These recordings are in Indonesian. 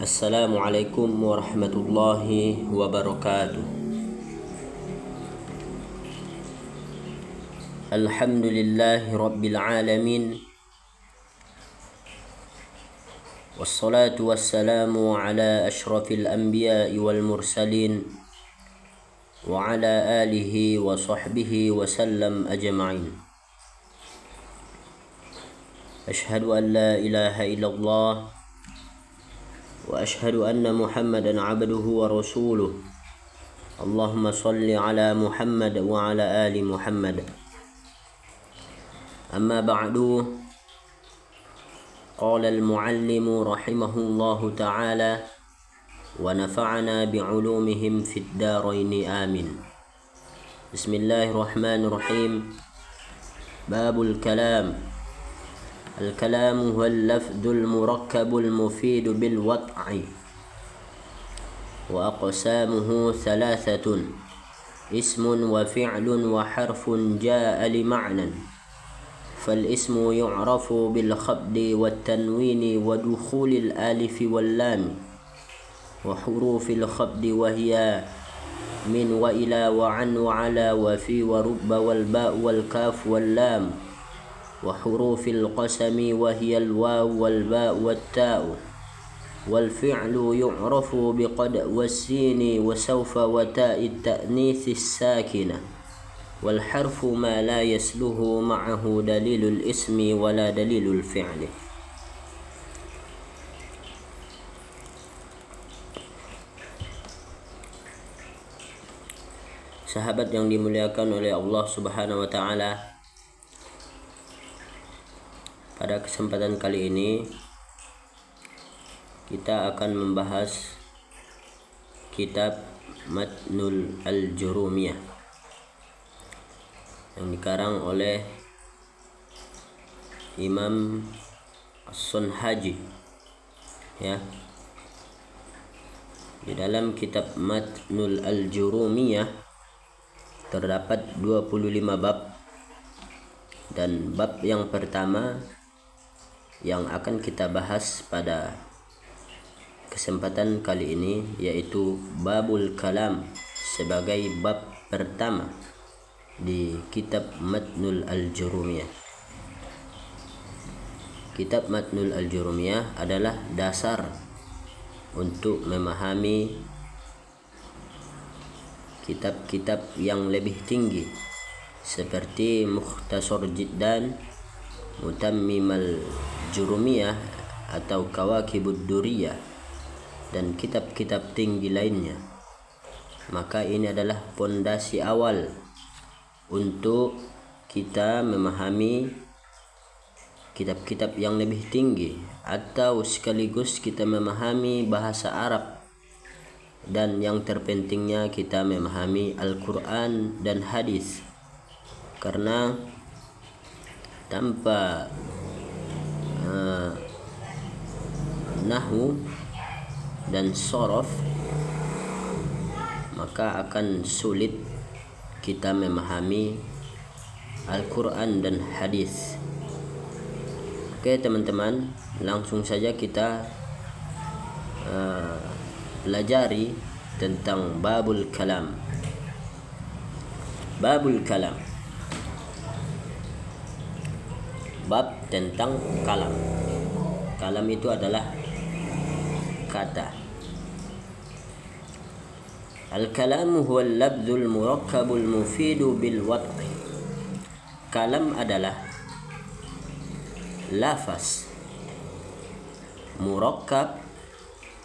Assalamualaikum warahmatullahi wabarakatuh. Alhamdulillahi rabbil alamin. Wassalatu wassalamu ala ashrafil anbiya'i wal mursalin wa ala alihi wa sahbihi wa sallam ajma'in. Ashhadu an la ilaha illallah wa ashhadu anna Muhammadan abduhu wa rasuluh. Allahumma salli ala Muhammad wa ala ali Muhammad. Amma ba'du. Qala al-muallimu rahimahullahu ta'ala wa nafa'ana bi'ulumihim fid daraini amin. Bismillahirrahmanirrahim. Babul kalam. الكلام هو اللفظ المركب المفيد بالوضع وأقسامه ثلاثة: اسم وفعل وحرف جاء لمعنى. فالاسم يعرف بالخفض والتنوين ودخول الألف واللام وحروف الخفض وهي من وإلى وعن وعلى وفي ورب والباء والكاف واللام وحروف القسم وهي الواو والباء والتاء. والفعل يعرف بقد والسين وسوف وتاء التأنيث الساكنة. والحرف ما لا يسله معه دليل الاسم ولا دليل الفعل. Sahabat yang dimuliakan oleh Allah Subhanahu wa taala, pada kesempatan kali ini kita akan membahas kitab Matnul Al-Jurumiyah yang dikarang oleh Imam As-Sunhaji. Ya. Di dalam kitab Matnul Al-Jurumiyah terdapat 25 bab, dan bab yang pertama yang akan kita bahas pada kesempatan kali ini yaitu Babul Kalam sebagai bab pertama di kitab Matnul Al-Jurumiyah. Kitab Matnul Al-Jurumiyah adalah dasar untuk memahami kitab-kitab yang lebih tinggi seperti Mukhtasar Jiddan, Mutammimal Jurumiyah atau Kawakibud Duriyah, dan kitab-kitab tinggi lainnya. Maka ini adalah pondasi awal untuk kita memahami kitab-kitab yang lebih tinggi, atau sekaligus kita memahami bahasa Arab, dan yang terpentingnya kita memahami Al-Quran dan hadis. Karena tanpa nahwu dan sorof maka akan sulit kita memahami Al-Quran dan hadis. Oke teman-teman, langsung saja kita pelajari tentang Babul Kalam. Babul Kalam, bab tentang kalam. Kalam itu adalah kata. Al-kalamu huwa al-labdul murakkabul mufidu bil wad'i. Kalam adalah lafaz murakkab,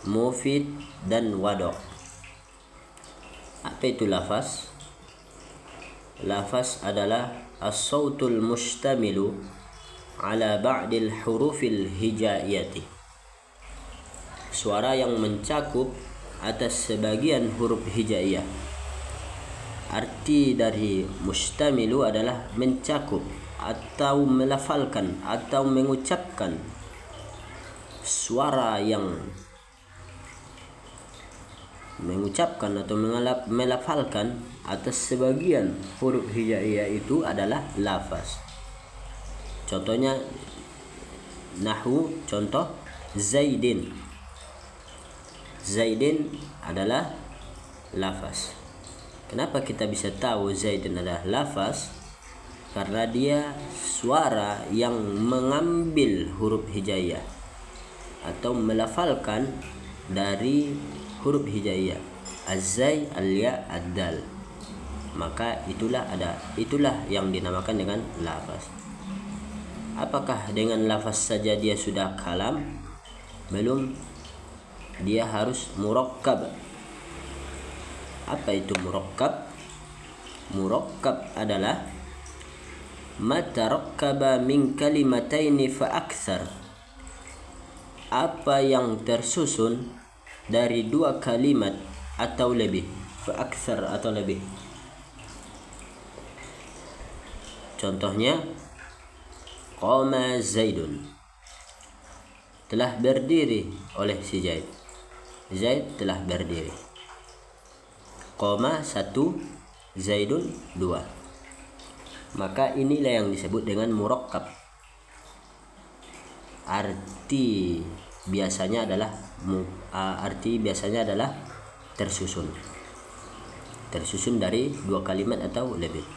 mufid dan wad'. Apa itu lafaz? Lafaz adalah as-sautul mustamilu ala ba'dil hurufil hijaiyati, suara yang mencakup atas sebagian huruf hijaiyah. Arti dari mustamilu adalah mencakup atau melafalkan atau mengucapkan suara yang mengucapkan atau melafalkan atas sebagian huruf hijaiyah itu adalah lafaz. Contohnya nahwu, contoh Zaidin. Zaidin adalah lafaz. Kenapa kita bisa tahu Zaidin adalah lafaz? Karena dia suara yang mengambil huruf hijaiyah atau melafalkan dari huruf hijaiyah, az-zai, al-ya, ad-dal. Maka itulah yang dinamakan dengan lafaz. Apakah dengan lafaz saja dia sudah kalam? Belum, dia harus murakkab. Apa itu murakkab? Murakkab adalah ma tarakkaba min kalimataini fa aktsar. Apa yang tersusun dari dua kalimat atau lebih, fa aktsar atau lebih. Contohnya, qama Zaidun, telah berdiri oleh si Zaid. Zaid telah berdiri. Qama 1, Zaidun 2. Maka inilah yang disebut dengan murakkab. Arti biasanya adalah tersusun dari dua kalimat atau lebih.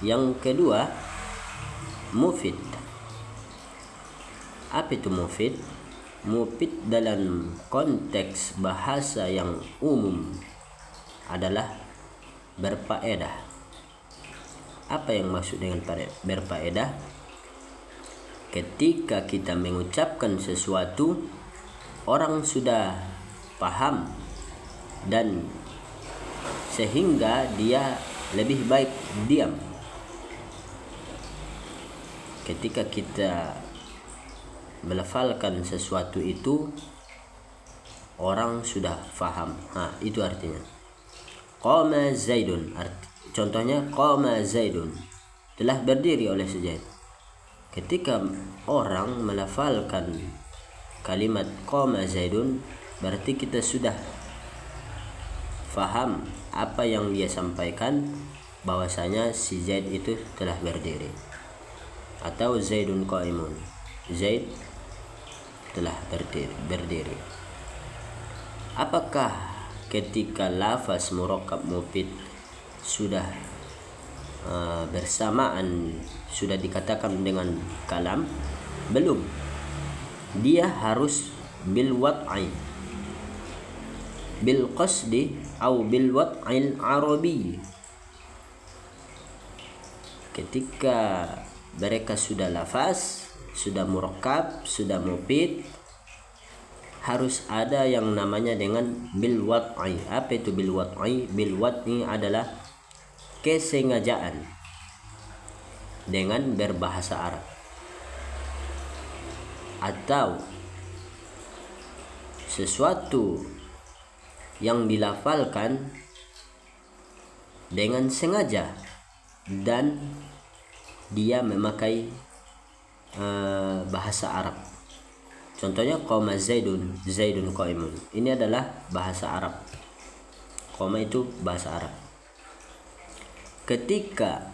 Yang kedua, mufid. Apa itu mufid? Mufid dalam konteks bahasa yang umum adalah berfaedah. Apa yang maksud dengan berfaedah? Ketika kita mengucapkan sesuatu, orang sudah paham dan sehingga dia lebih baik diam. Ketika kita melafalkan sesuatu itu, orang sudah faham. Itu artinya. Qama Zaidun. Contohnya, qama Zaidun, telah berdiri oleh si Zaid. Ketika orang melafalkan kalimat qama Zaidun, berarti kita sudah faham apa yang dia sampaikan, bahwasanya si Zaid itu telah berdiri. Atau Zaidun qaimun, Zaid telah berdiri. Apakah ketika lafaz murakkab mufid sudah bersamaan, sudah dikatakan dengan kalam? Belum. Dia harus bil wad'i, bil qasdi atau bil wad'il arabi. Ketika mereka sudah lafaz, sudah murakkab, sudah mufid, harus ada yang namanya dengan bil wad'i. Apa itu bil wad'i? Bil wad'i adalah kesengajaan dengan berbahasa Arab, atau sesuatu yang dilafalkan dengan sengaja dan dia memakai bahasa Arab. Contohnya, qama Zaidun, Zaidun qaimun. Ini adalah bahasa Arab. Qama itu bahasa Arab. Ketika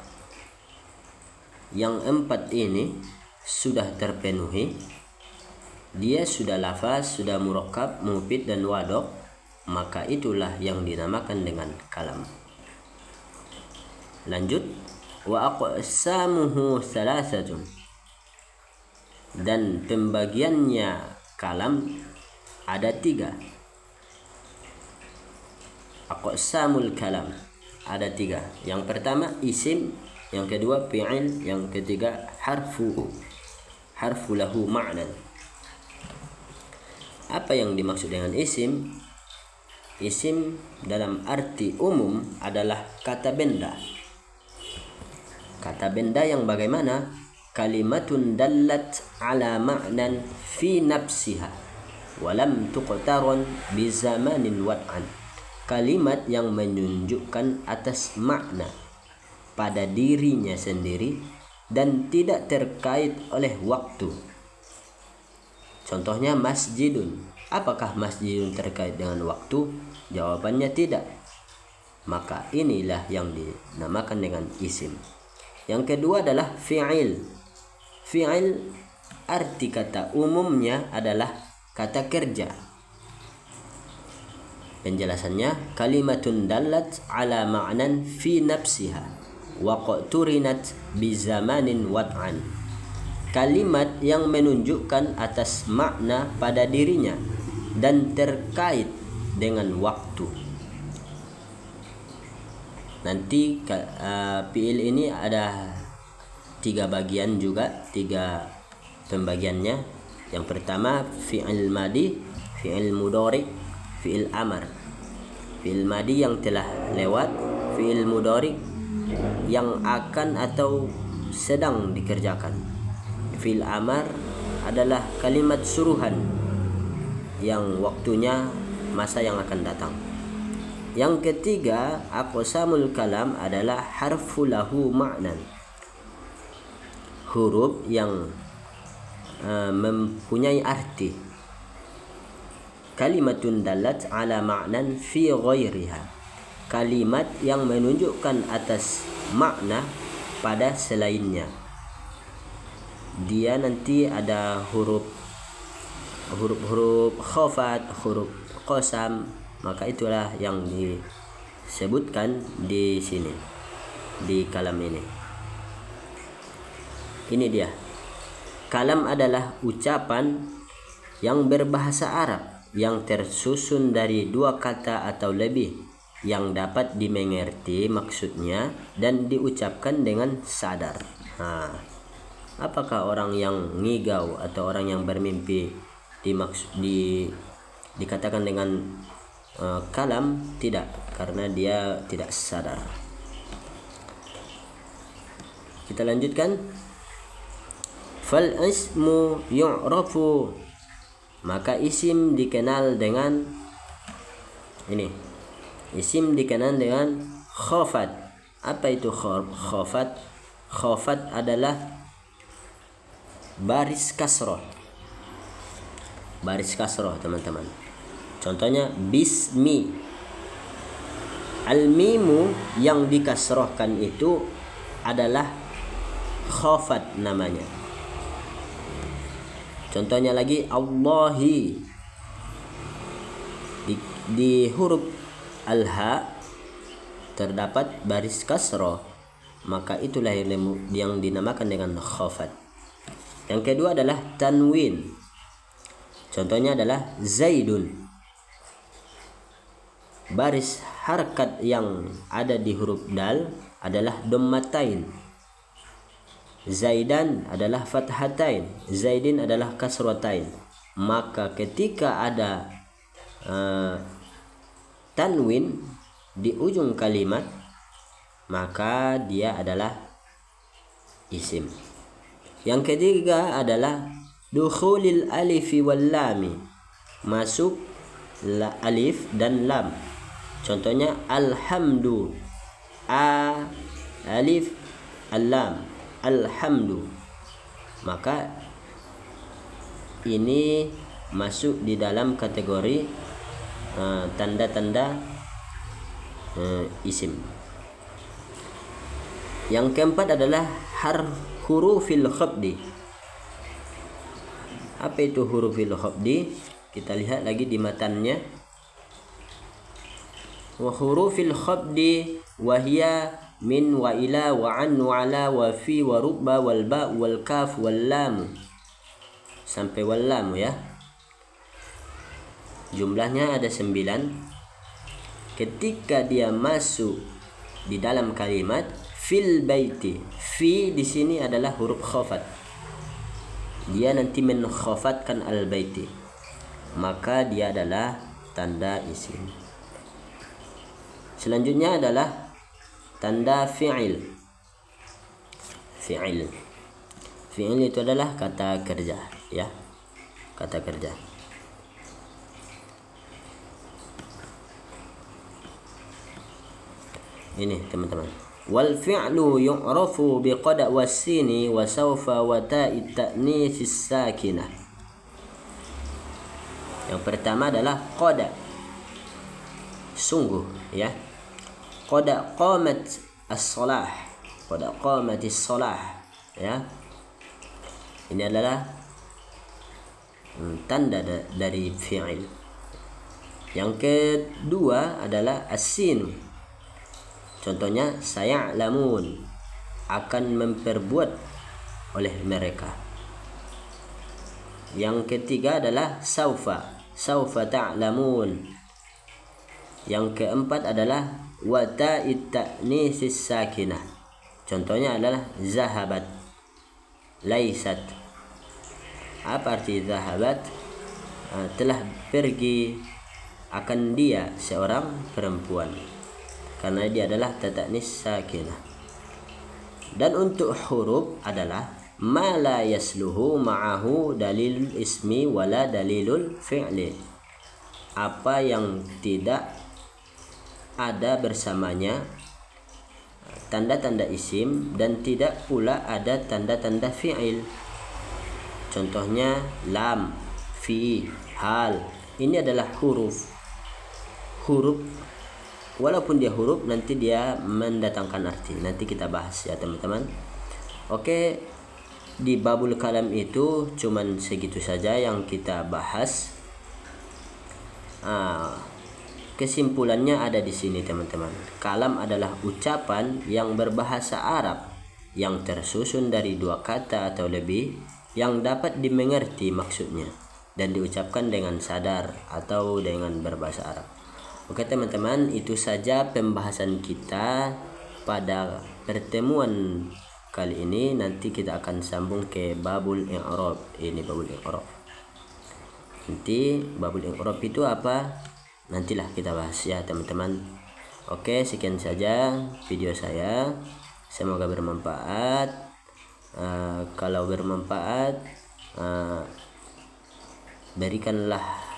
yang 4 ini sudah terpenuhi, dia sudah lafaz, sudah murakkab, mufid dan wadok, maka itulah yang dinamakan dengan kalam. Lanjut, wa aqsamuhu thalathatun, dan pembagiannya kalam ada 3. Aqsamul kalam ada 3. Yang pertama isim, yang kedua fi'il, yang ketiga harfu lahu ma'nan. Apa yang dimaksud dengan isim? Isim dalam arti umum adalah kata benda. Kata benda yang bagaimana? Kalimatun dallat ala ma'nan fi nafsiha walam tuqtaron bi zamanin wad'an. Kalimat yang menunjukkan atas makna pada dirinya sendiri dan tidak terkait oleh waktu. Contohnya masjidun. Apakah masjidun terkait dengan waktu? Jawabannya tidak. Maka inilah yang dinamakan dengan isim. Yang kedua adalah fi'il. Fi'il arti kata umumnya adalah kata kerja. Penjelasannya, kalimatun dallat ala ma'nan fi nafsiha wa qaturinat bi zamanin wad'an. Kalimat yang menunjukkan atas makna pada dirinya dan terkait dengan waktu. Nanti fi'il ini ada 3 bagian juga, 3 pembagiannya. Yang pertama fi'il madi, fi'il mudhari, fi'il amar. Fi'il madi yang telah lewat, fi'il mudhari yang akan atau sedang dikerjakan. Fi'il amar adalah kalimat suruhan yang waktunya masa yang akan datang. Yang ketiga, aqsamul kalam adalah harfu lahu ma'nan. Huruf yang mempunyai arti. Kalimatun dalat ala ma'nan fi ghairiha. Kalimat yang menunjukkan atas makna pada selainnya. Dia nanti ada huruf khafat, huruf qasam, maka itulah yang disebutkan di sini di kalam ini. Ini dia. Kalam adalah ucapan yang berbahasa Arab yang tersusun dari 2 kata atau lebih yang dapat dimengerti maksudnya dan diucapkan dengan sadar. Apakah orang yang ngigau atau orang yang bermimpi dikatakan dengan kalam? Tidak, karena dia tidak sadar. Kita lanjutkan. Fal ismu yu'rafu, maka isim dikenal dengan ini. Isim dikenal dengan khafat. Apa itu khafat? Khafat adalah baris kasroh. Baris kasroh, teman-teman. Contohnya bismi. Al-mimu yang dikasrohkan itu adalah khafat namanya. Contohnya lagi Allahi. Di huruf al-ha terdapat baris kasroh, maka itulah yang dinamakan dengan khafat. Yang kedua adalah tanwin. Contohnya adalah Zaidun. Baris harkat yang ada di huruf dal adalah dhammatain. Zaidan adalah fathatain, Zaidin adalah kasratain. Maka ketika ada tanwin di ujung kalimat, maka dia adalah isim. Yang ketiga adalah dukhulil alifi wal lami, masuk alif dan lam. Contohnya alhamdu, alif al-lam, alhamdu. Maka ini masuk di dalam kategori tanda-tanda isim. Yang keempat adalah hurufil khafdi. Apa itu hurufil khafdi? Kita lihat lagi di matannya. Wa hurufil khafdi wa hiya min wa ila wa an wa ala wa fi wa rubba wal ba wal kaf wal lam, sampai wal lam ya. Jumlahnya ada 9. Ketika dia masuk di dalam kalimat fil baiti, fi di sini adalah huruf khafat. Dia nanti menkhafatkan al baiti, maka dia adalah tanda isim. Selanjutnya adalah tanda fi'il. Fi'il. Fi'il itu adalah kata kerja, ya. Kata kerja. Ini teman-teman. Wal fi'lu yu'rafu biqada was-sini wa sawfa wa ta'i ta'nits sakinah. Yang pertama adalah qada. Sungguh, ya. Qada qamat as-salah. Qada qamatis salah, ya. Ini adalah tanda dari fi'il. Yang kedua adalah as-sin. Contohnya saya'lamun, akan memperbuat oleh mereka. Yang ketiga adalah saufa ta'lamun. Yang keempat adalah wa ta'it ta'nisis sakinah. Contohnya adalah zahabat, laisat. Apa arti zahabat? Telah pergi, akan dia seorang perempuan, karena dia adalah ta'nis sakinah. Dan untuk huruf adalah ma la yasluhu ma'ahu dalilul ismi wala dalilul fi'li. Apa yang tidak ada bersamanya tanda-tanda isim dan tidak pula ada tanda-tanda fi'il. Contohnya lam, fi, hal. Ini adalah huruf. Walaupun dia huruf, nanti dia mendatangkan arti. Nanti kita bahas ya teman-teman. Oke, di babul kalam itu cuman segitu saja yang kita bahas. Kesimpulannya ada di sini teman-teman. Kalam adalah ucapan yang berbahasa Arab yang tersusun dari dua kata atau lebih yang dapat dimengerti maksudnya dan diucapkan dengan sadar atau dengan berbahasa Arab. Oke teman-teman, itu saja pembahasan kita pada pertemuan kali ini. Nanti kita akan sambung ke babul i'rab. Ini babul i'rab. Nanti babul i'rab itu apa? Nantilah kita bahas ya teman-teman. Oke, sekian saja video saya. Semoga bermanfaat. Kalau bermanfaat, berikanlah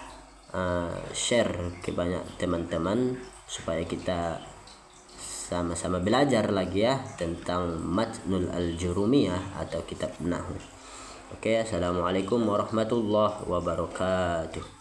share ke banyak teman-teman supaya kita sama-sama belajar lagi ya tentang Matnul Al-Jurumiyah atau kitab Nahwu. Oke, assalamualaikum warahmatullahi wabarakatuh.